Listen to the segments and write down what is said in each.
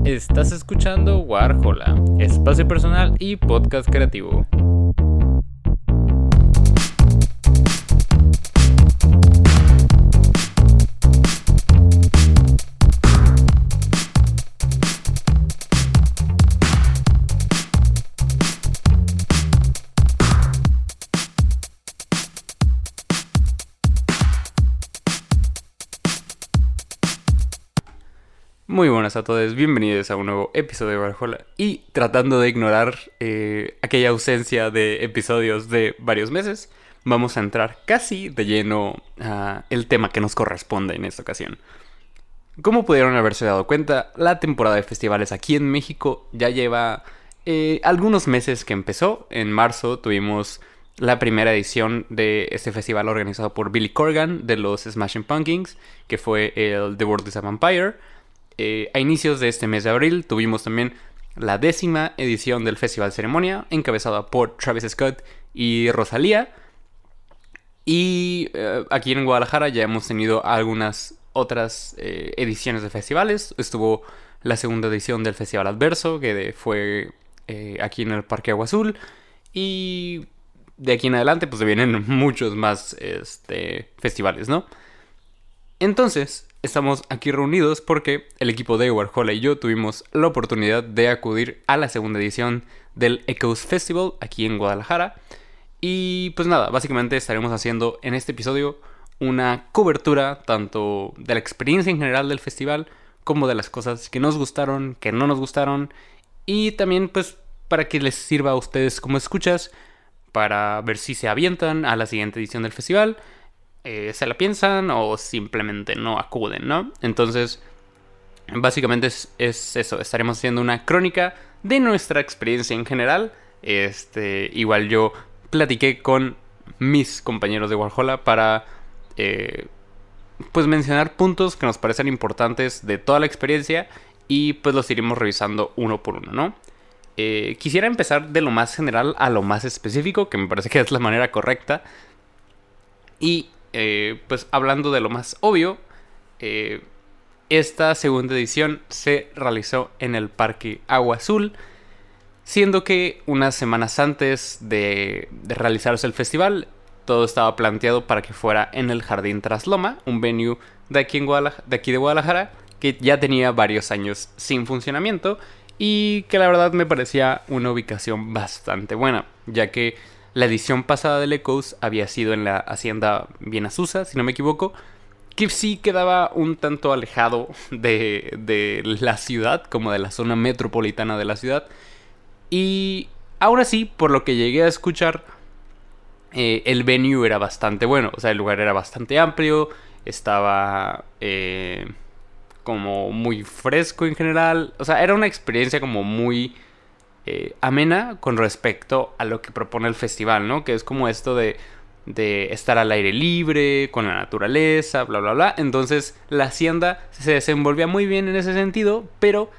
Estás escuchando Warhola, espacio personal y podcast creativo. Muy buenas a todos, bienvenidos a un nuevo episodio de Warhola. Y tratando de ignorar aquella ausencia de episodios de varios meses, vamos a entrar casi de lleno a el tema que nos corresponde en esta ocasión. Como pudieron haberse dado cuenta, la temporada de festivales aquí en México ya lleva algunos meses que empezó. En marzo tuvimos la primera edición de este festival organizado por Billy Corgan de los Smashing Pumpkins, que fue el The World is a Vampire. A inicios de este mes de abril tuvimos también la 10ª edición del Festival Ceremonia, encabezada por Travis Scott y Rosalía. Y aquí en Guadalajara ya hemos tenido algunas otras ediciones de festivales. Estuvo la segunda edición del Festival Adverso, que fue aquí en el Parque Agua Azul. Y de aquí en adelante pues vienen muchos más festivales, ¿no? Entonces, estamos aquí reunidos porque el equipo de Warhola y yo tuvimos la oportunidad de acudir a la segunda edición del Echoes Festival aquí en Guadalajara. Y pues nada, básicamente estaremos haciendo en este episodio una cobertura tanto de la experiencia en general del festival como de las cosas que nos gustaron, que no nos gustaron, y también pues para que les sirva a ustedes como escuchas para ver si se avientan a la siguiente edición del festival. Se la piensan o simplemente no acuden, ¿no? Entonces, básicamente es eso. Estaremos haciendo una crónica de nuestra experiencia en general. Igual yo platiqué con mis compañeros de Warhola para pues mencionar puntos que nos parecen importantes de toda la experiencia y pues los iremos revisando uno por uno, ¿no? Quisiera empezar de lo más general a lo más específico, que me parece que es la manera correcta. Y pues hablando de lo más obvio, esta segunda edición se realizó en el Parque Agua Azul, siendo que unas semanas antes de realizarse el festival, todo estaba planteado para que fuera en el Jardín Trasloma, un venue de aquí de Guadalajara, que ya tenía varios años sin funcionamiento y que la verdad me parecía una ubicación bastante buena, ya que la edición pasada del Echoes había sido en la Hacienda Vienasusa, si no me equivoco, que sí quedaba un tanto alejado de la ciudad, como de la zona metropolitana de la ciudad. Y aún así, por lo que llegué a escuchar, el venue era bastante bueno. O sea, el lugar era bastante amplio, estaba como muy fresco en general. O sea, era una experiencia como muy amena con respecto a lo que propone el festival, ¿no? Que es como esto de estar al aire libre, con la naturaleza, bla, bla, bla. Entonces la hacienda se desenvolvía muy bien en ese sentido, pero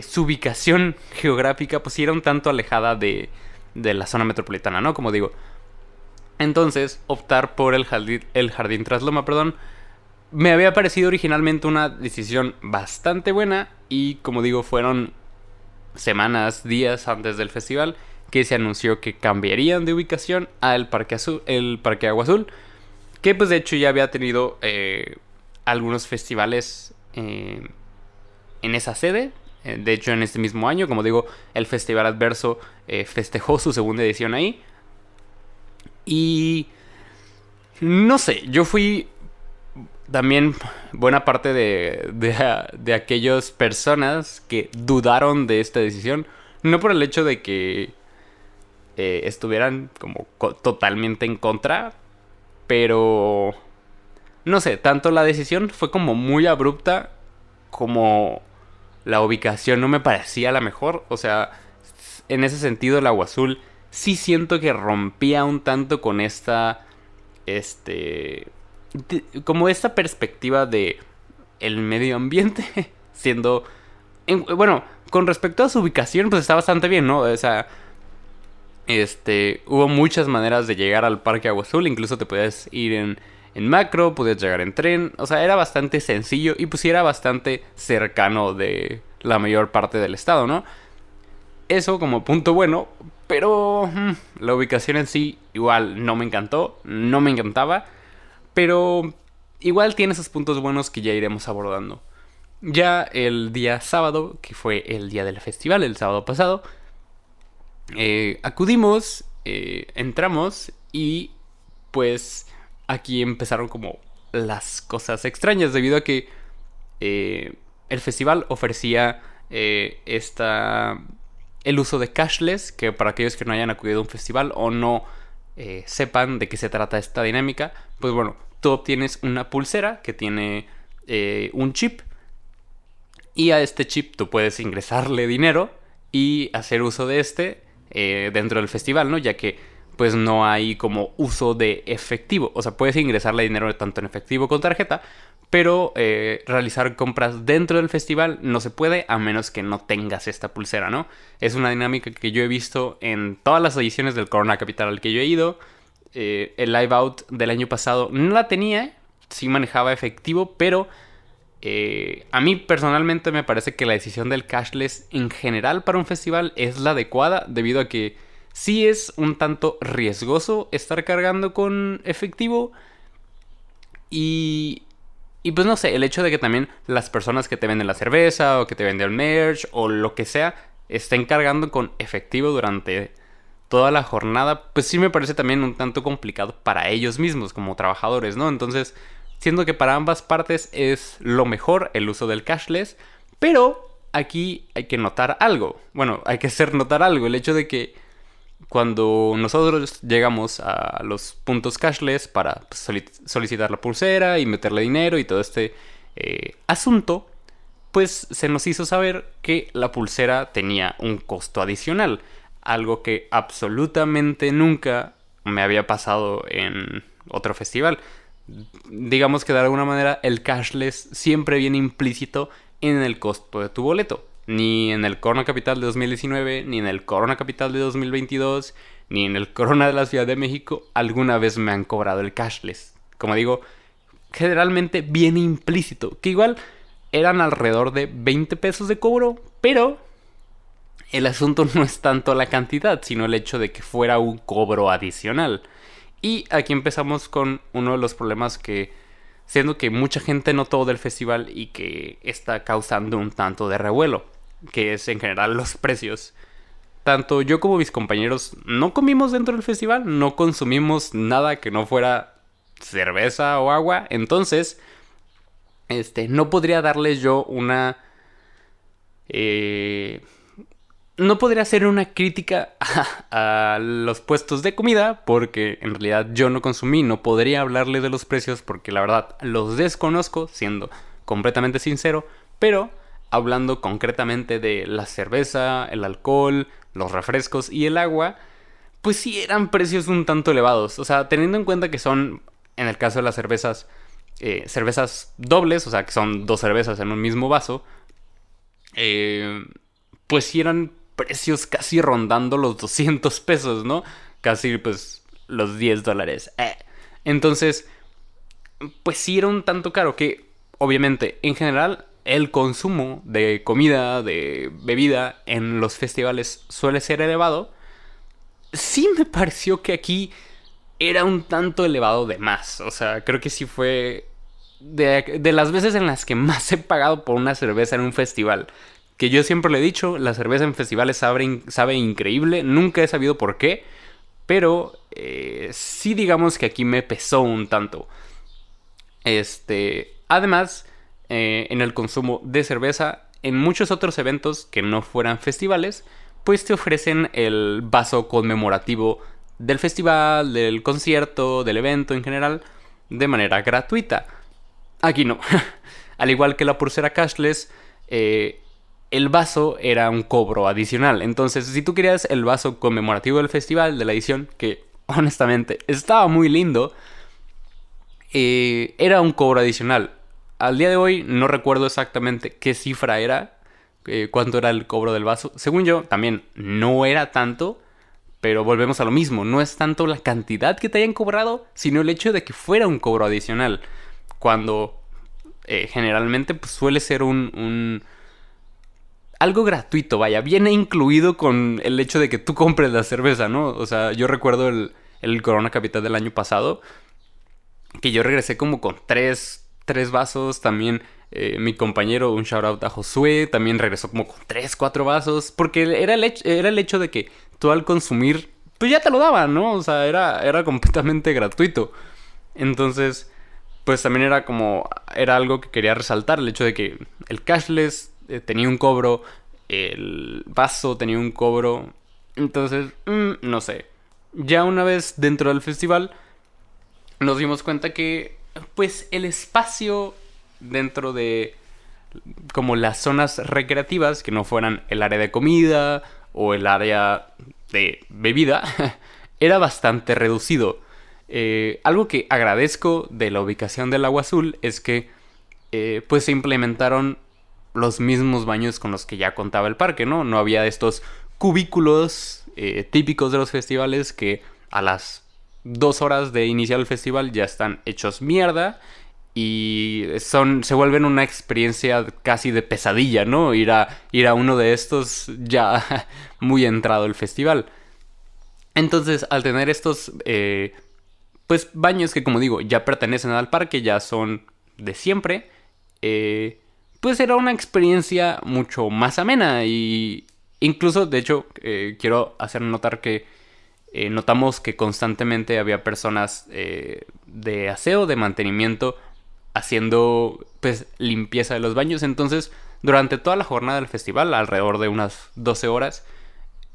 su ubicación geográfica pues sí era un tanto alejada de la zona metropolitana, ¿no? Como digo. Entonces optar por el Jardín Trasloma, me había parecido originalmente una decisión bastante buena y como digo fueron semanas, días antes del festival que se anunció que cambiarían de ubicación al Parque Agua Azul, que pues de hecho ya había tenido algunos festivales en esa sede. De hecho en este mismo año, como digo, el Festival Adverso festejó su segunda edición ahí. Y no sé, yo fui también buena parte de aquellas personas que dudaron de esta decisión. No por el hecho de que estuvieran como totalmente en contra, pero no sé, tanto la decisión fue como muy abrupta como la ubicación no me parecía la mejor. O sea, en ese sentido el Agua Azul sí siento que rompía un tanto con esta como esta perspectiva de el medio ambiente siendo bueno, con respecto a su ubicación pues está bastante bien, ¿no? O sea, hubo muchas maneras de llegar al Parque Agua Azul. Incluso te podías ir en macro, podías llegar en tren. O sea, era bastante sencillo y pues sí era bastante cercano de la mayor parte del estado, ¿no? Eso como punto bueno, pero la ubicación en sí igual no me encantó, no me encantaba, pero igual tiene esos puntos buenos que ya iremos abordando. Ya el día sábado, que fue el día del festival, el sábado pasado, acudimos, entramos y pues aquí empezaron como las cosas extrañas debido a que el festival ofrecía el uso de cashless, que para aquellos que no hayan acudido a un festival o no sepan de qué se trata esta dinámica, pues bueno, tú obtienes una pulsera que tiene un chip y a este chip tú puedes ingresarle dinero y hacer uso de dentro del festival, ¿no? Ya que pues no hay como uso de efectivo. O sea, puedes ingresarle dinero tanto en efectivo con tarjeta, pero realizar compras dentro del festival no se puede a menos que no tengas esta pulsera, ¿no? Es una dinámica que yo he visto en todas las ediciones del Corona Capital al que yo he ido. El Live Out del año pasado no la tenía, sí manejaba efectivo, pero a mí personalmente me parece que la decisión del cashless en general para un festival es la adecuada, debido a que sí es un tanto riesgoso estar cargando con efectivo y pues no sé, el hecho de que también las personas que te venden la cerveza o que te venden el merch o lo que sea estén cargando con efectivo durante toda la jornada, pues sí me parece también un tanto complicado para ellos mismos como trabajadores, ¿no? Entonces, siendo que para ambas partes es lo mejor el uso del cashless, pero aquí hay que notar algo. Bueno, hay que hacer notar algo, el hecho de que cuando nosotros llegamos a los puntos cashless para pues, solicitar la pulsera y meterle dinero y todo este asunto, pues se nos hizo saber que la pulsera tenía un costo adicional. Algo que absolutamente nunca me había pasado en otro festival. Digamos que de alguna manera el cashless siempre viene implícito en el costo de tu boleto. Ni en el Corona Capital de 2019, ni en el Corona Capital de 2022, ni en el Corona de la Ciudad de México alguna vez me han cobrado el cashless. Como digo, generalmente viene implícito, que igual eran alrededor de 20 pesos de cobro, pero el asunto no es tanto la cantidad, sino el hecho de que fuera un cobro adicional. Y aquí empezamos con uno de los problemas que, siendo que mucha gente notó del festival y que está causando un tanto de revuelo, que es en general los precios. Tanto yo como mis compañeros no comimos dentro del festival, no consumimos nada que no fuera cerveza o agua, entonces no podría darles yo una no podría hacer una crítica a los puestos de comida porque en realidad yo no consumí, no podría hablarle de los precios porque la verdad los desconozco, siendo completamente sincero, pero hablando concretamente de la cerveza, el alcohol, los refrescos y el agua, pues sí eran precios un tanto elevados. O sea, teniendo en cuenta que son, en el caso de las cervezas, cervezas dobles, o sea, que son dos cervezas en un mismo vaso, pues sí eran precios casi rondando los 200 pesos, ¿no? Casi pues los $10. Entonces, pues sí era un tanto caro que, obviamente, en general, el consumo de comida, de bebida en los festivales suele ser elevado. Sí me pareció que aquí era un tanto elevado de más. O sea, creo que sí fue de las veces en las que más he pagado por una cerveza en un festival. Que yo siempre le he dicho, la cerveza en festivales sabe increíble. Nunca he sabido por qué. Pero sí digamos que aquí me pesó un tanto. Además, en el consumo de cerveza, en muchos otros eventos que no fueran festivales, pues te ofrecen el vaso conmemorativo del festival, del concierto, del evento en general, de manera gratuita. Aquí no. Al igual que la pulsera cashless, el vaso era un cobro adicional. Entonces, si tú querías el vaso conmemorativo del festival, de la edición, que honestamente estaba muy lindo, era un cobro adicional. Al día de hoy no recuerdo exactamente qué cifra era, cuánto era el cobro del vaso. Según yo, también no era tanto, Pero volvemos a lo mismo, no es tanto la cantidad que te hayan cobrado, sino el hecho de que fuera un cobro adicional. Cuando generalmente pues, suele ser algo gratuito, vaya, viene incluido con el hecho de que tú compres la cerveza, ¿no? O sea, yo recuerdo el Corona Capital del año pasado, que yo regresé como con tres vasos, también mi compañero, un shout out a Josué, también regresó como con 3, 4 vasos, porque era el hecho de que tú al consumir, pues ya te lo daban, ¿no? O sea, era completamente gratuito. Entonces, pues también era algo que quería resaltar, el hecho de que el cashless tenía un cobro, el vaso tenía un cobro, entonces, no sé. Ya una vez dentro del festival, nos dimos cuenta que, pues, el espacio dentro de como las zonas recreativas, que no fueran el área de comida o el área de bebida, era bastante reducido. Algo que agradezco de la ubicación del Agua Azul es que pues se implementaron los mismos baños con los que ya contaba el parque, ¿no? No había estos cubículos típicos de los festivales que a las 2 horas de iniciar el festival ya están hechos mierda y se vuelven una experiencia casi de pesadilla, ¿no? Ir a uno de estos ya muy entrado el festival. Entonces, al tener estos pues baños que, como digo, ya pertenecen al parque, ya son de siempre, pues era una experiencia mucho más amena y incluso, de hecho, quiero hacer notar que notamos que constantemente había personas de aseo, de mantenimiento, haciendo pues limpieza de los baños. Entonces, durante toda la jornada del festival, alrededor de unas 12 horas,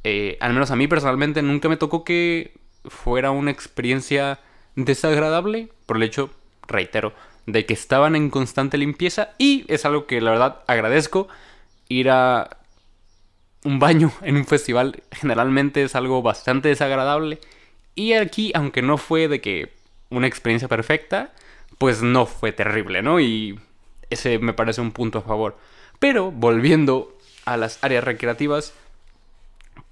al menos a mí personalmente nunca me tocó que fuera una experiencia desagradable por el hecho, reitero, de que estaban en constante limpieza y es algo que la verdad agradezco. Ir a un baño en un festival generalmente es algo bastante desagradable y aquí, aunque no fue de que una experiencia perfecta, pues no fue terrible, ¿no? Y ese me parece un punto a favor. Pero volviendo a las áreas recreativas,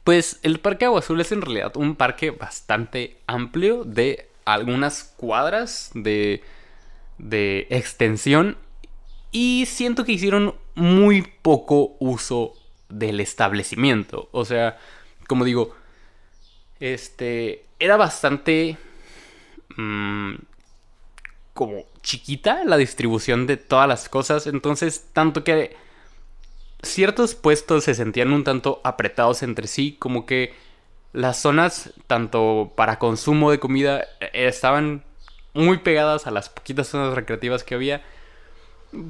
pues el Parque Agua Azul es en realidad un parque bastante amplio de algunas cuadras de extensión y siento que hicieron muy poco uso del establecimiento. O sea, como digo, era bastante como chiquita la distribución de todas las cosas, entonces tanto que ciertos puestos se sentían un tanto apretados entre sí, como que las zonas, tanto para consumo de comida, estaban muy pegadas a las poquitas zonas recreativas que había.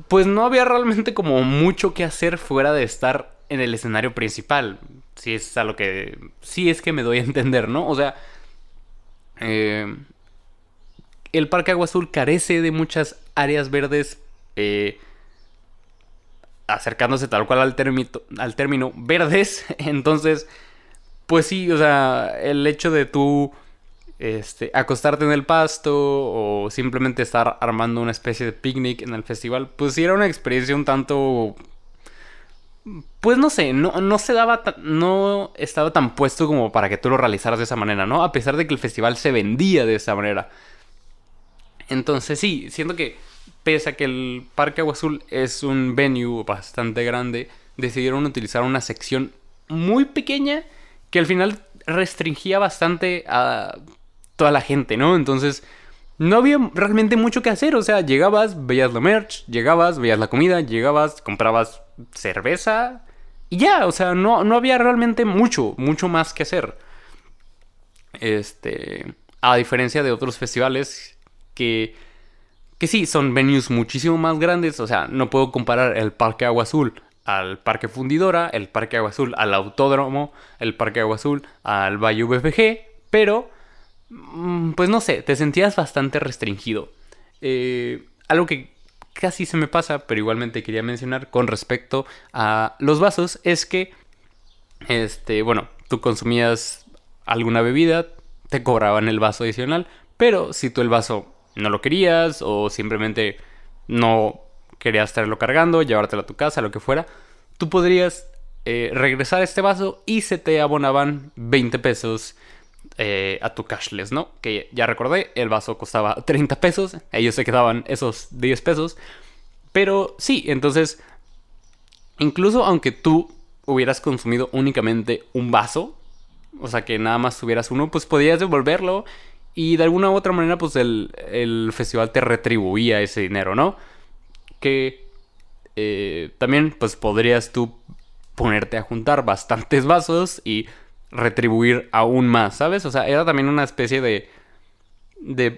Pues no había realmente como mucho que hacer fuera de estar en el escenario principal. Si es a lo que... Si es que me doy a entender, ¿no? O sea... el Parque Agua Azul carece de muchas áreas verdes... acercándose tal cual al término verdes. Entonces... Pues sí, o sea, el hecho de tú acostarte en el pasto o simplemente estar armando una especie de picnic en el festival, pues sí era una experiencia un tanto... Pues no sé, no se daba no estaba tan puesto como para que tú lo realizaras de esa manera, ¿no? A pesar de que el festival se vendía de esa manera. Entonces sí, siento que pese a que el Parque Agua Azul es un venue bastante grande, decidieron utilizar una sección muy pequeña que al final restringía bastante a toda la gente, ¿no? Entonces, no había realmente mucho que hacer. O sea, llegabas, veías la merch, llegabas, veías la comida, llegabas, comprabas cerveza y ya. O sea, no había realmente mucho más que hacer. A diferencia de otros festivales que sí, son venues muchísimo más grandes. O sea, no puedo comparar el Parque Agua Azul al Parque Fundidora, el Parque Agua Azul al Autódromo, el Parque Agua Azul al Valle VFG, pero pues no sé, te sentías bastante restringido. Algo que casi se me pasa, pero igualmente quería mencionar con respecto a los vasos, es que, bueno, tú consumías alguna bebida, te cobraban el vaso adicional, pero si tú el vaso no lo querías o simplemente no querías estarlo cargando, llevártelo a tu casa, lo que fuera, tú podrías regresar este vaso y se te abonaban 20 pesos a tu cashless, ¿no? Que ya recordé, el vaso costaba 30 pesos, ellos se quedaban esos 10 pesos. Pero sí, entonces, incluso aunque tú hubieras consumido únicamente un vaso, o sea que nada más tuvieras uno, pues podías devolverlo y de alguna u otra manera pues el festival te retribuía ese dinero, ¿no? Que también pues podrías tú ponerte a juntar bastantes vasos y retribuir aún más, ¿sabes? O sea, era también una especie de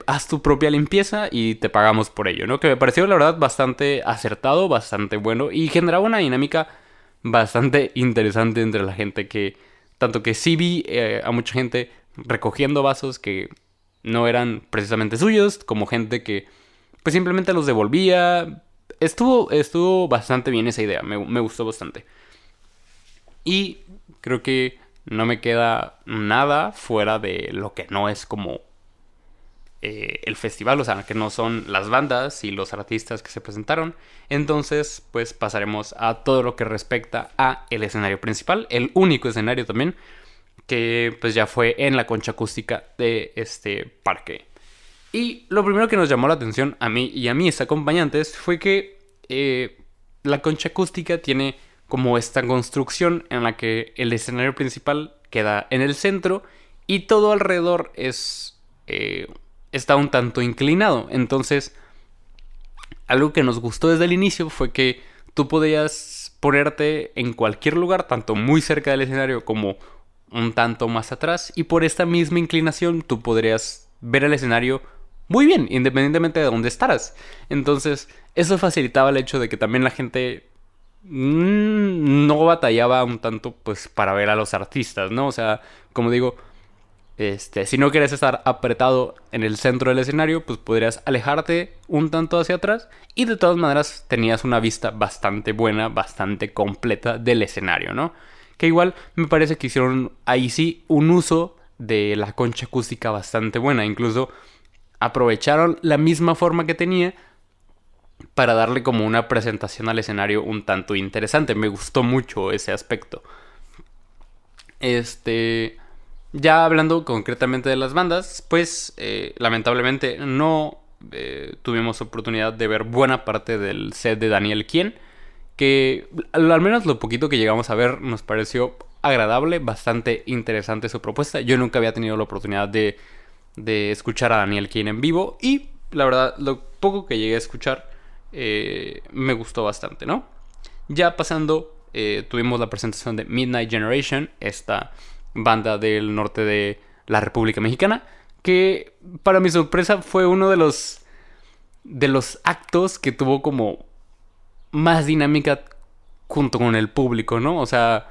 haz tu propia limpieza y te pagamos por ello, ¿no? Que me pareció la verdad bastante acertado, bastante bueno y generaba una dinámica bastante interesante entre la gente que, tanto que sí vi a mucha gente recogiendo vasos que no eran precisamente suyos, como gente que pues simplemente los devolvía. Estuvo bastante bien esa idea, me gustó bastante. Y creo que no me queda nada fuera de lo que no es como el festival, o sea, que no son las bandas y los artistas que se presentaron. Entonces, pues pasaremos a todo lo que respecta a el escenario principal, el único escenario también, que pues ya fue en la concha acústica de este parque. Y lo primero que nos llamó la atención a mí y a mis acompañantes fue que la concha acústica tiene como esta construcción en la que el escenario principal queda en el centro y todo alrededor está un tanto inclinado. Entonces, algo que nos gustó desde el inicio fue que tú podías ponerte en cualquier lugar, tanto muy cerca del escenario como un tanto más atrás, y por esta misma inclinación tú podrías ver el escenario muy bien, independientemente de dónde estaras. Entonces, eso facilitaba el hecho de que también la gente no batallaba un tanto pues para ver a los artistas, ¿no? O sea, como digo, si no quieres estar apretado en el centro del escenario, pues podrías alejarte un tanto hacia atrás y de todas maneras tenías una vista bastante buena, bastante completa del escenario, ¿no? Que igual me parece que hicieron ahí sí un uso de la concha acústica bastante buena. Incluso aprovecharon la misma forma que tenía para darle como una presentación al escenario un tanto interesante. Me gustó mucho ese aspecto. Ya hablando concretamente de las bandas, pues lamentablemente no tuvimos oportunidad de ver buena parte del set de Daniel Kien, que al menos lo poquito que llegamos a ver nos pareció agradable, bastante interesante su propuesta. Yo nunca había tenido la oportunidad de escuchar a Daniel Kien en vivo y la verdad lo poco que llegué a escuchar me gustó bastante, ¿no? Ya pasando, tuvimos la presentación de Midnight Generation, esta banda del norte de la República Mexicana, que para mi sorpresa fue uno de los actos que tuvo como más dinámica junto con el público, ¿no? O sea,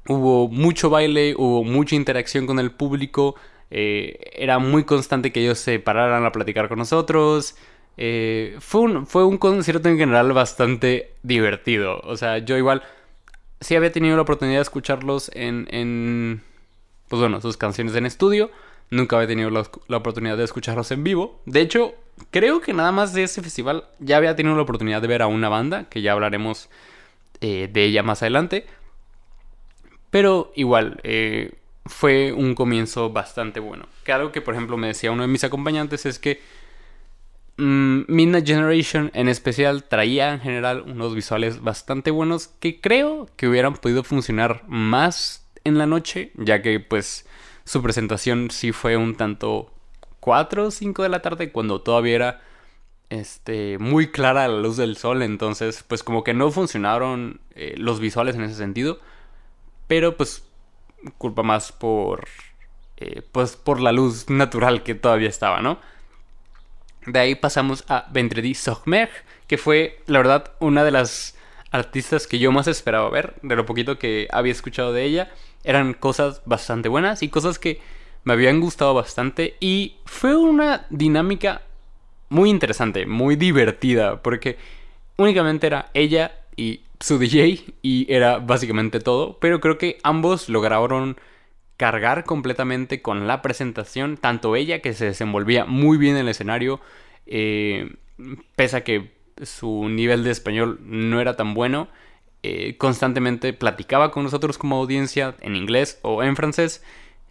hubo mucho baile, hubo mucha interacción con el público, era muy constante que ellos se pararan a platicar con nosotros. Fue un concierto en general bastante divertido. O sea, yo igual sí había tenido la oportunidad de escucharlos pues bueno, sus canciones en estudio. Nunca había tenido la oportunidad de escucharlos en vivo. De hecho, creo que nada más de ese festival ya había tenido la oportunidad de ver a una banda, que ya hablaremos de ella más adelante. Pero igual, fue un comienzo bastante bueno. Que algo que, por ejemplo, me decía uno de mis acompañantes es que Midnight Generation en especial traía en general unos visuales bastante buenos que creo que hubieran podido funcionar más en la noche, ya que pues su presentación sí fue un tanto 4 o 5 de la tarde cuando todavía era muy clara la luz del sol. Entonces pues como que no funcionaron los visuales en ese sentido, pero pues culpa más pues por la luz natural que todavía estaba, ¿no? De ahí pasamos a Vendredi Sogmer, que fue, la verdad, una de las artistas que yo más esperaba ver. De lo poquito que había escuchado de ella, eran cosas bastante buenas y cosas que me habían gustado bastante. Y fue una dinámica muy interesante, muy divertida, porque únicamente era ella y su DJ y era básicamente todo. Pero creo que ambos lograron cargar completamente con la presentación, tanto ella que se desenvolvía muy bien en el escenario, pese a que su nivel de español no era tan bueno, constantemente platicaba con nosotros como audiencia en inglés o en francés.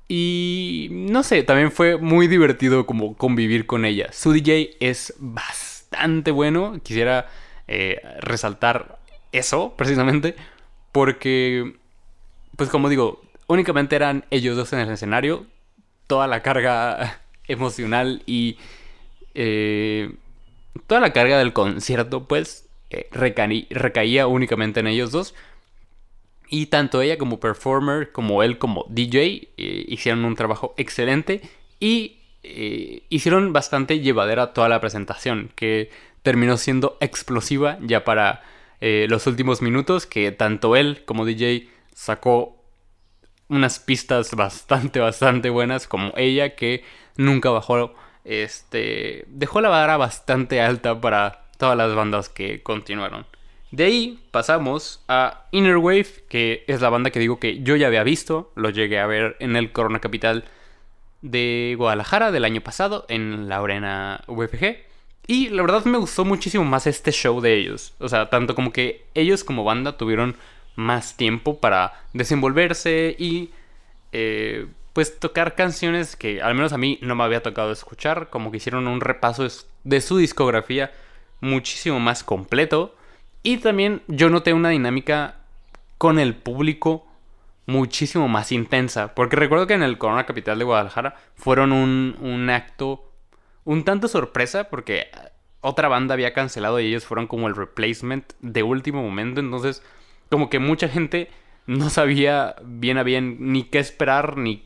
Y no sé, también fue muy divertido como convivir con ella. Su DJ es bastante bueno. Quisiera resaltar eso precisamente porque, pues como digo, únicamente eran ellos dos en el escenario. Toda la carga emocional y eh, toda la carga del concierto pues recaía únicamente en ellos dos. Y tanto ella como performer, como él como DJ, hicieron un trabajo excelente y hicieron bastante llevadera toda la presentación, que terminó siendo explosiva ya para los últimos minutos, que tanto él como DJ sacó unas pistas bastante buenas, como ella que nunca bajó, dejó la vara bastante alta para todas las bandas que continuaron. De ahí pasamos a Inner Wave, que es la banda que digo que yo ya había visto. Lo llegué a ver en el Corona Capital de Guadalajara del año pasado, en la Arena UFG. Y la verdad me gustó muchísimo más este show de ellos. O sea, tanto como que ellos como banda tuvieron más tiempo para desenvolverse y pues tocar canciones que al menos a mí no me había tocado escuchar. Como que hicieron un repaso de su discografía muchísimo más completo. Y también yo noté una dinámica con el público muchísimo más intensa. Porque recuerdo que en el Corona Capital de Guadalajara fueron un acto un tanto sorpresa. Porque otra banda había cancelado y ellos fueron como el replacement de último momento. Entonces como que mucha gente no sabía bien a bien ni qué esperar ni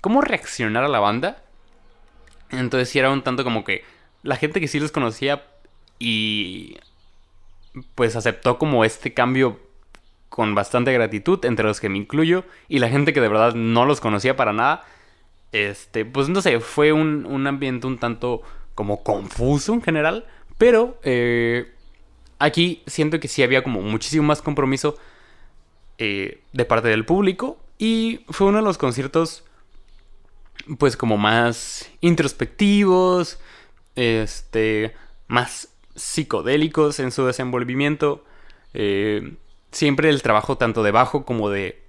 cómo reaccionar a la banda. Entonces sí era un tanto como que la gente que sí los conocía y pues aceptó como este cambio con bastante gratitud, entre los que me incluyo, y la gente que de verdad no los conocía para nada, pues no sé, fue un ambiente un tanto como confuso en general, pero aquí siento que sí había como muchísimo más compromiso de parte del público, y fue uno de los conciertos pues como más introspectivos, más psicodélicos en su desenvolvimiento. Siempre el trabajo tanto de bajo como de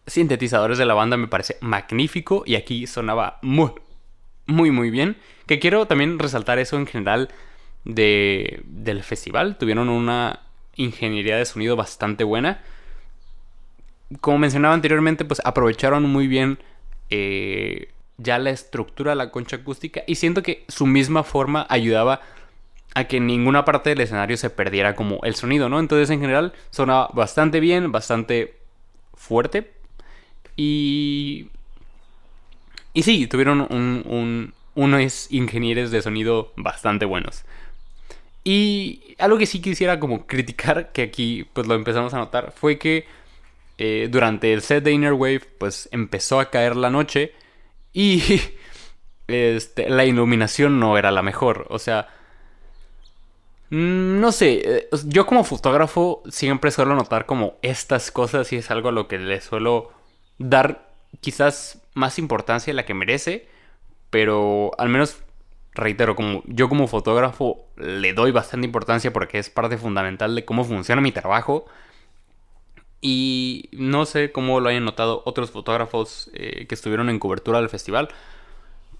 sintetizadores de la banda me parece magnífico, y aquí sonaba muy bien. Que quiero también resaltar eso en general del festival. Tuvieron una ingeniería de sonido bastante buena. Como mencionaba anteriormente, pues aprovecharon muy bien ya la estructura de la concha acústica, y siento que su misma forma ayudaba a que en ninguna parte del escenario se perdiera como el sonido, ¿no? Entonces en general sonaba bastante bien, bastante fuerte, y sí, tuvieron unos ingenieros de sonido bastante buenos. Y algo que sí quisiera como criticar, que aquí pues lo empezamos a notar, fue que durante el set de Inner Wave pues empezó a caer la noche y la iluminación no era la mejor. O sea, no sé, yo como fotógrafo siempre suelo notar como estas cosas, y es algo a lo que le suelo dar quizás más importancia de la que merece, pero al menos reitero, como yo como fotógrafo le doy bastante importancia porque es parte fundamental de cómo funciona mi trabajo. Y no sé cómo lo hayan notado otros fotógrafos que estuvieron en cobertura del festival,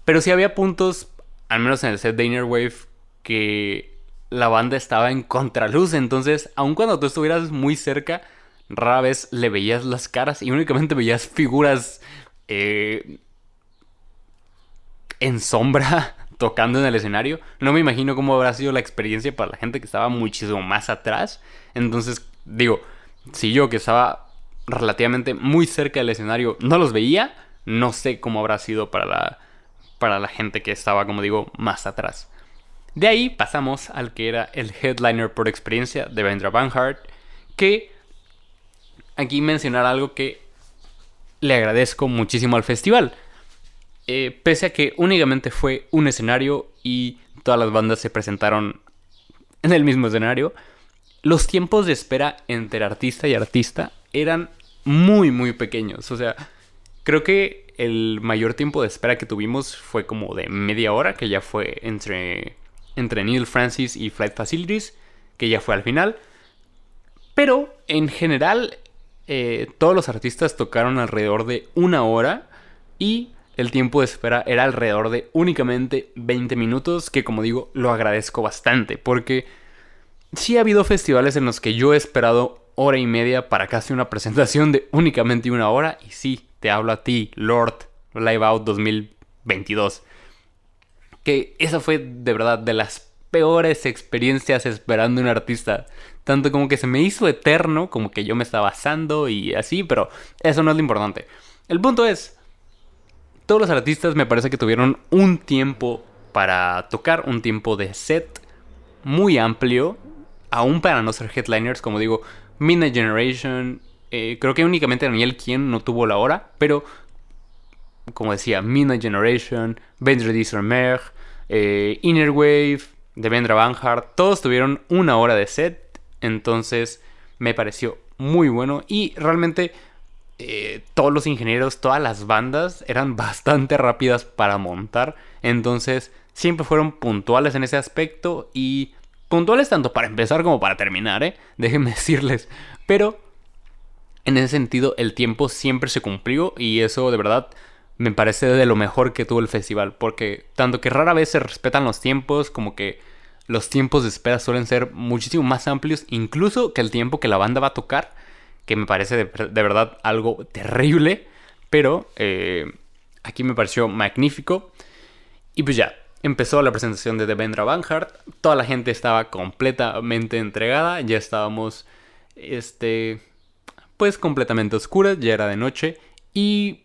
pero sí había puntos, al menos en el set de Inner Wave, que la banda estaba en contraluz. Entonces, aun cuando tú estuvieras muy cerca, rara vez le veías las caras y únicamente veías figuras en sombra tocando en el escenario. No me imagino cómo habrá sido la experiencia para la gente que estaba muchísimo más atrás. Entonces, digo, si yo que estaba relativamente muy cerca del escenario no los veía, no sé cómo habrá sido para la gente que estaba, como digo, más atrás. De ahí pasamos al que era el headliner por experiencia de Devendra Banhart, que aquí mencionar algo que le agradezco muchísimo al festival. Pese a que únicamente fue un escenario y todas las bandas se presentaron en el mismo escenario, los tiempos de espera entre artista y artista eran muy pequeños. O sea, creo que el mayor tiempo de espera que tuvimos fue como de media hora, que ya fue entre Neil Francis y Flight Facilities, que ya fue al final. Pero en general, todos los artistas tocaron alrededor de 1 hora y el tiempo de espera era alrededor de únicamente 20 minutos, que como digo, lo agradezco bastante, porque sí ha habido festivales en los que yo he esperado hora y media para casi una presentación de únicamente 1 hora, y sí, te hablo a ti, Lord Live Out 2022. Que esa fue de verdad de las peores experiencias esperando un artista. Tanto como que se me hizo eterno, como que yo me estaba asando y así, pero eso no es lo importante. El punto es, todos los artistas me parece que tuvieron un tiempo para tocar, un tiempo de set muy amplio, aún para no ser headliners, como digo, Midnight Generation, creo que únicamente Daniel Kien no tuvo la hora, pero como decía, Midnight Generation, Vendredi sur Mer, Inner Wave, Devendra Banhart, todos tuvieron 1 hora de set, entonces me pareció muy bueno y realmente todos los ingenieros, todas las bandas eran bastante rápidas para montar, entonces siempre fueron puntuales en ese aspecto y puntuales tanto para empezar como para terminar, déjenme decirles, pero en ese sentido el tiempo siempre se cumplió y eso de verdad me parece de lo mejor que tuvo el festival, porque tanto que rara vez se respetan los tiempos, como que los tiempos de espera suelen ser muchísimo más amplios, incluso que el tiempo que la banda va a tocar, que me parece de verdad algo terrible, pero aquí me pareció magnífico. Y pues ya, empezó la presentación de Devendra Banhart, toda la gente estaba completamente entregada, ya estábamos, pues completamente oscuras, ya era de noche, y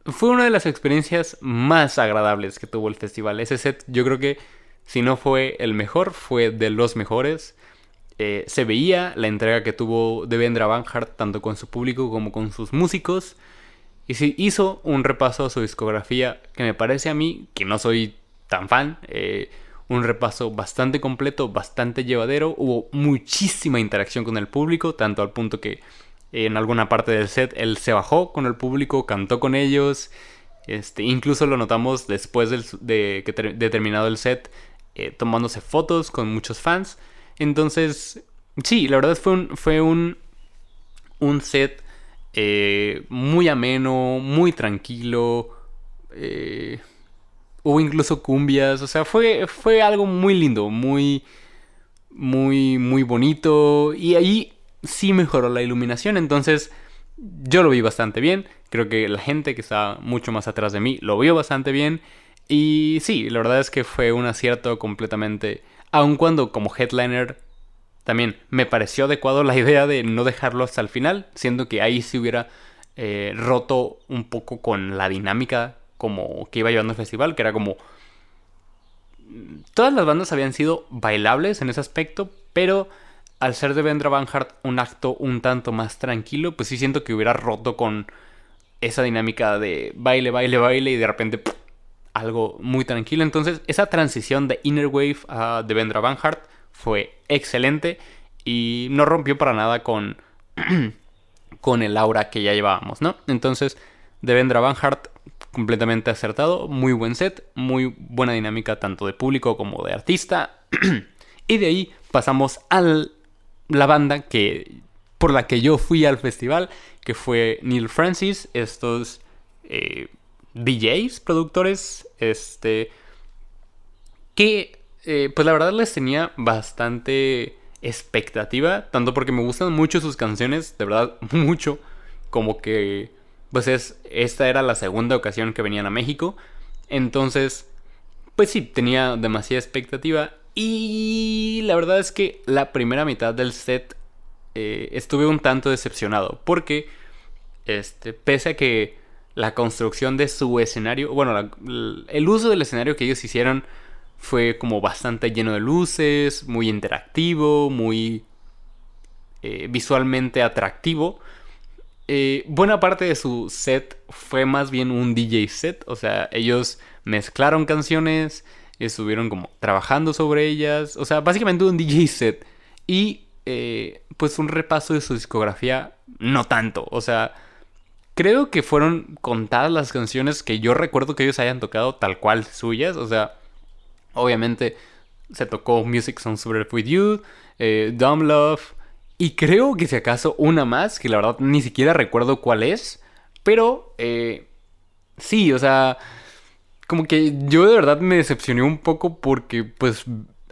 fue una de las experiencias más agradables que tuvo el festival. Ese set, yo creo que si no fue el mejor, fue de los mejores. Se veía la entrega que tuvo Devendra Banhart tanto con su público como con sus músicos. Y sí, hizo un repaso a su discografía que me parece a mí, que no soy tan fan, un repaso bastante completo, bastante llevadero. Hubo muchísima interacción con el público, tanto al punto que en alguna parte del set él se bajó con el público, cantó con ellos. Incluso lo notamos después de terminado el set, tomándose fotos con muchos fans. Entonces, sí, la verdad fue un set muy ameno, muy tranquilo. Hubo incluso cumbias, o sea, fue algo muy lindo, muy bonito. Y ahí sí mejoró la iluminación, entonces yo lo vi bastante bien. Creo que la gente que estaba mucho más atrás de mí lo vio bastante bien. Y sí, la verdad es que fue un acierto completamente. Aun cuando como headliner también me pareció adecuado la idea de no dejarlo hasta el final, siendo que ahí sí hubiera roto un poco con la dinámica como que iba llevando el festival, que era como todas las bandas habían sido bailables en ese aspecto, pero al ser de Devendra Banhart un acto un tanto más tranquilo, pues sí siento que hubiera roto con esa dinámica de baile, baile, baile y de repente algo muy tranquilo. Entonces esa transición de Inner Wave a Devendra Banhart fue excelente y no rompió para nada con el aura que ya llevábamos, ¿no? Entonces Devendra Banhart completamente acertado, muy buen set, muy buena dinámica tanto de público como de artista. Y de ahí pasamos a la banda por la que yo fui al festival, que fue Neil Francis, estos DJs, productores, que pues la verdad les tenía bastante expectativa, tanto porque me gustan mucho sus canciones, de verdad mucho, como que pues esta era la segunda ocasión que venían a México, entonces pues sí, tenía demasiada expectativa y la verdad es que la primera mitad del set estuve un tanto decepcionado, porque pese a que la construcción de su escenario, bueno, el uso del escenario que ellos hicieron fue como bastante lleno de luces, muy interactivo, muy visualmente atractivo. Buena parte de su set fue más bien un DJ set, o sea, ellos mezclaron canciones, estuvieron como trabajando sobre ellas, o sea, básicamente un DJ set. Y pues un repaso de su discografía, no tanto, o sea, creo que fueron contadas las canciones que yo recuerdo que ellos hayan tocado tal cual suyas, o sea, obviamente se tocó Music Sounds Better With You, Dumb Love Y creo que si acaso una más, que la verdad ni siquiera recuerdo cuál es. Pero sí, o sea, como que yo de verdad me decepcioné un poco porque pues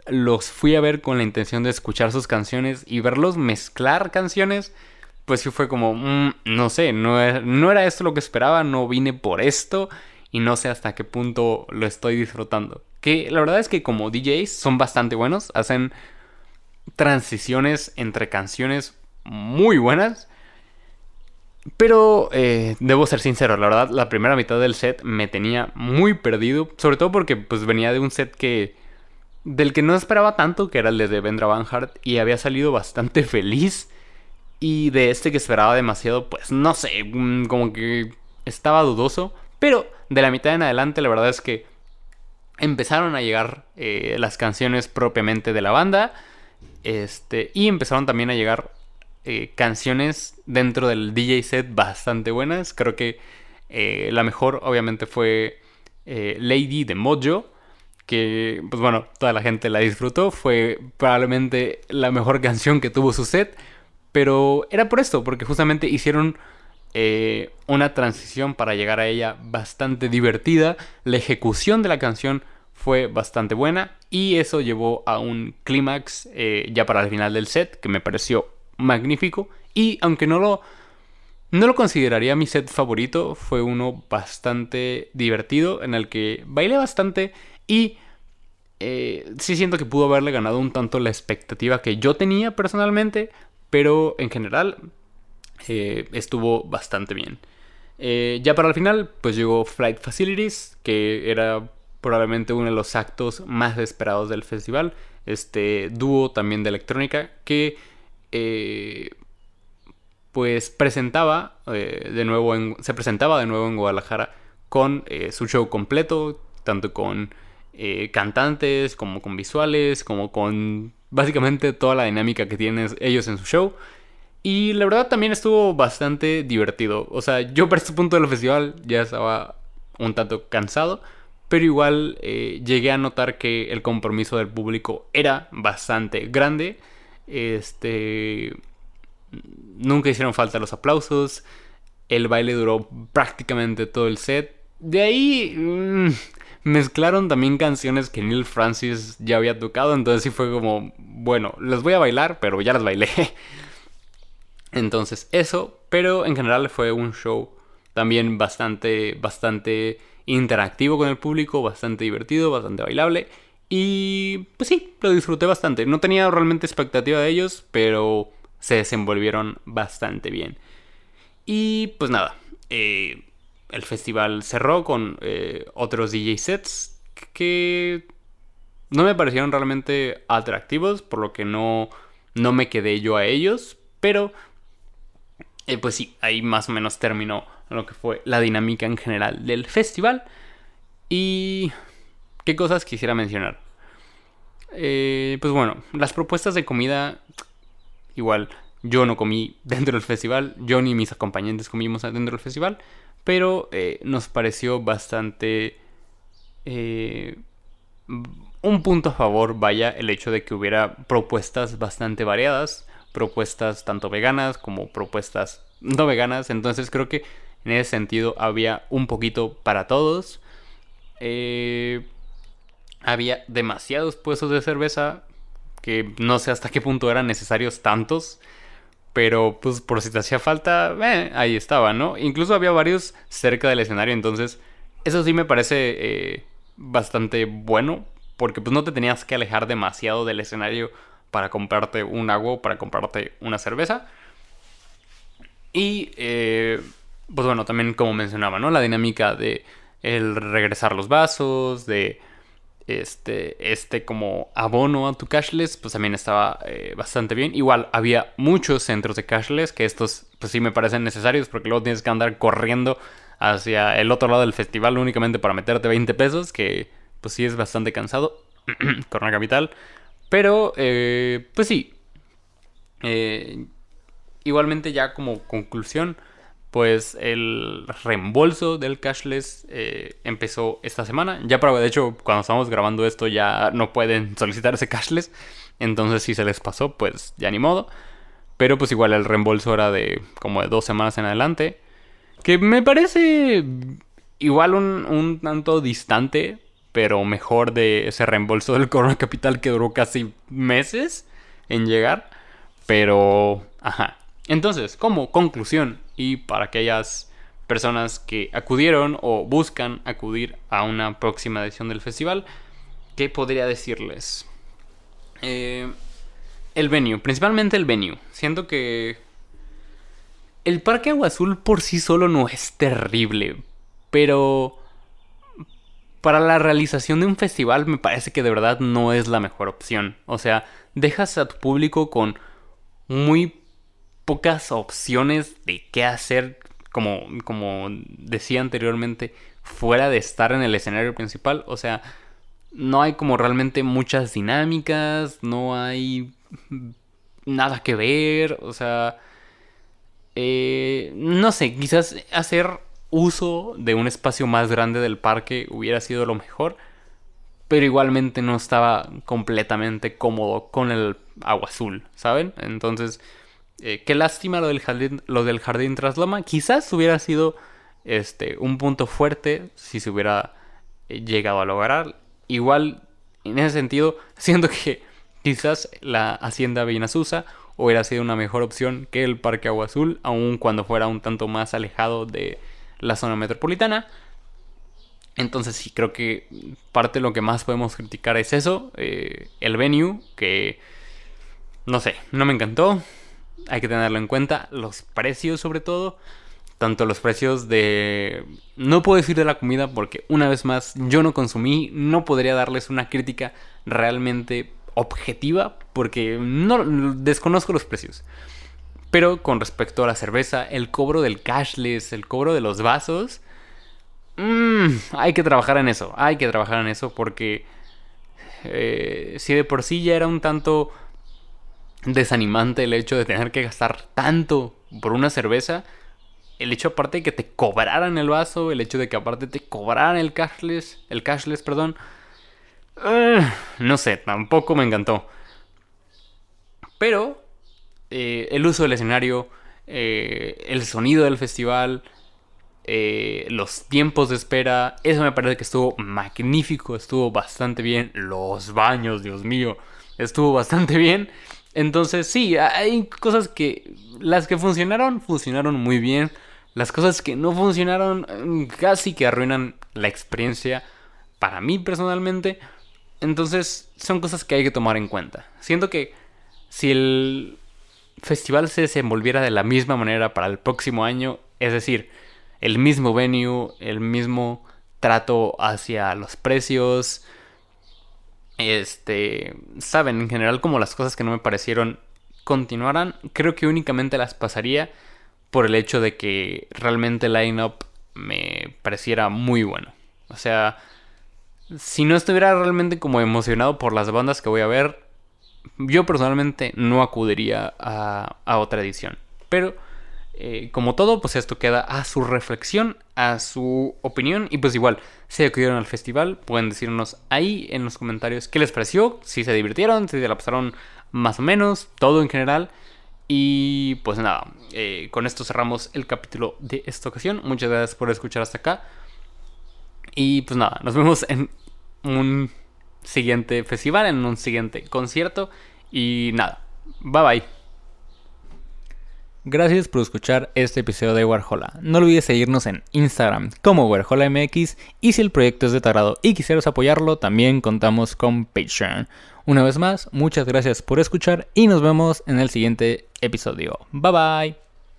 los fui a ver con la intención de escuchar sus canciones y verlos mezclar canciones. Pues sí fue como, no sé, no era esto lo que esperaba, no vine por esto y no sé hasta qué punto lo estoy disfrutando. Que la verdad es que como DJs son bastante buenos, hacen transiciones entre canciones muy buenas. Pero debo ser sincero, la verdad, la primera mitad del set me tenía muy perdido. Sobre todo porque pues venía de un set del que no esperaba tanto, que era el de Devendra Banhart, y había salido bastante feliz. Y de este que esperaba demasiado, pues no sé, como que estaba dudoso. Pero de la mitad en adelante, la verdad es que empezaron a llegar las canciones propiamente de la banda. Y empezaron también a llegar canciones dentro del DJ set bastante buenas. Creo que la mejor obviamente fue Lady de Mojo, que pues bueno, toda la gente la disfrutó. Fue probablemente la mejor canción que tuvo su set. Pero era por esto, porque justamente hicieron una transición para llegar a ella bastante divertida. La ejecución de la canción fue bastante buena y eso llevó a un clímax ya para el final del set que me pareció magnífico. Y aunque no lo consideraría mi set favorito, fue uno bastante divertido en el que bailé bastante y sí siento que pudo haberle ganado un tanto la expectativa que yo tenía personalmente, pero en general estuvo bastante bien. Ya para el final, pues llegó Flight Facilities, que era probablemente uno de los actos más esperados del festival. Este dúo también de electrónica que pues presentaba se presentaba de nuevo en Guadalajara con su show completo, tanto con cantantes, como con visuales, como con básicamente toda la dinámica que tienen ellos en su show. Y la verdad también estuvo bastante divertido. O sea, yo para este punto del festival ya estaba un tanto cansado, pero igual llegué a notar que el compromiso del público era bastante grande. Nunca hicieron falta los aplausos. El baile duró prácticamente todo el set. De ahí mezclaron también canciones que Neil Francis ya había tocado. Entonces sí fue como, bueno, las voy a bailar, pero ya las bailé. Entonces eso, pero en general fue un show también bastante interactivo con el público, bastante divertido, bastante bailable. Y pues sí, lo disfruté bastante. No tenía realmente expectativa de ellos, pero se desenvolvieron bastante bien. Y pues nada, el festival cerró con otros DJ sets que no me parecieron realmente atractivos, por lo que no me quedé yo a ellos, pero pues sí, ahí más o menos terminó lo que fue la dinámica en general del festival. Y qué cosas quisiera mencionar. Pues bueno, las propuestas de comida, igual yo no comí dentro del festival, yo ni mis acompañantes comimos dentro del festival, pero nos pareció bastante un punto a favor, vaya, el hecho de que hubiera propuestas bastante variadas, propuestas tanto veganas como propuestas no veganas. Entonces creo que en ese sentido había un poquito para todos. Había demasiados puestos de cerveza que no sé hasta qué punto eran necesarios tantos. Pero pues por si te hacía falta, ahí estaba, ¿no? Incluso había varios cerca del escenario, entonces eso sí me parece bastante bueno. Porque pues no te tenías que alejar demasiado del escenario para comprarte un agua o para comprarte una cerveza. Y pues bueno, también como mencionaba, ¿no? La dinámica de el regresar los vasos, de como abono a tu cashless, pues también estaba bastante bien. Igual había muchos centros de cashless, que estos pues sí me parecen necesarios, porque luego tienes que andar corriendo hacia el otro lado del festival únicamente para meterte 20 pesos, que pues sí es bastante cansado. Corona Capital. Pero pues sí, igualmente ya como conclusión, pues el reembolso del cashless empezó esta semana. Ya de hecho, cuando estamos grabando esto ya no pueden solicitar ese cashless. Entonces si se les pasó, pues ya ni modo. Pero pues igual el reembolso era de como de 2 semanas en adelante. Que me parece igual un tanto distante, pero mejor de ese reembolso del Corona Capital que duró casi meses en llegar. Pero, ajá. Entonces, como conclusión, y para aquellas personas que acudieron o buscan acudir a una próxima edición del festival, ¿qué podría decirles? El venue, principalmente el venue. Siento que el Parque Agua Azul por sí solo no es terrible, pero para la realización de un festival me parece que de verdad no es la mejor opción. O sea, dejas a tu público con muy pocas opciones de qué hacer, como decía anteriormente, fuera de estar en el escenario principal. O sea, no hay como realmente muchas dinámicas, no hay nada que ver, o sea, no sé, quizás hacer uso de un espacio más grande del parque hubiera sido lo mejor, pero igualmente no estaba completamente cómodo con el agua azul, ¿saben? Entonces, qué lástima lo del jardín tras Loma. Quizás hubiera sido un punto fuerte si se hubiera llegado a lograr. Igual, en ese sentido, siento que quizás la Hacienda Benazusa hubiera sido una mejor opción que el Parque Agua Azul, aun cuando fuera un tanto más alejado de la zona metropolitana. Entonces sí, creo que parte de lo que más podemos criticar es eso, el venue, que no sé, no me encantó. Hay que tenerlo en cuenta, los precios sobre todo, tanto los precios de... No puedo decir de la comida porque una vez más yo no consumí, no podría darles una crítica realmente objetiva porque no desconozco los precios. Pero con respecto a la cerveza, el cobro del cashless, el cobro de los vasos, hay que trabajar en eso. Hay que trabajar en eso porque si de por sí ya era un tanto desanimante el hecho de tener que gastar tanto por una cerveza, el hecho aparte de que te cobraran el vaso, el hecho de que aparte te cobraran el cashless, perdón, no sé, tampoco me encantó. Pero el uso del escenario, el sonido del festival, los tiempos de espera, eso me parece que estuvo magnífico, estuvo bastante bien. Los baños, Dios mío, estuvo bastante bien. Entonces sí, hay cosas que las que funcionaron muy bien. Las cosas que no funcionaron casi que arruinan la experiencia para mí personalmente. Entonces son cosas que hay que tomar en cuenta. Siento que si el festival se desenvolviera de la misma manera para el próximo año, es decir, el mismo venue, el mismo trato hacia los precios, saben, en general como las cosas que no me parecieron continuaran, creo que únicamente las pasaría por el hecho de que realmente el line-up me pareciera muy bueno. O sea, si no estuviera realmente como emocionado por las bandas que voy a ver, yo personalmente no acudiría a otra edición. Pero como todo, pues esto queda a su reflexión, a su opinión. Y pues igual, si acudieron al festival, pueden decirnos ahí en los comentarios qué les pareció, si se divirtieron, si se la pasaron más o menos, todo en general. Y pues nada, con esto cerramos el capítulo de esta ocasión. Muchas gracias por escuchar hasta acá. Y pues nada, nos vemos en un siguiente festival, en un siguiente concierto. Y nada, bye bye. Gracias por escuchar este episodio de Warhola. No olvides seguirnos en Instagram como WarholaMX, y si el proyecto es de tu agrado y quisieras apoyarlo, también contamos con Patreon. Una vez más, muchas gracias por escuchar y nos vemos en el siguiente episodio. Bye bye.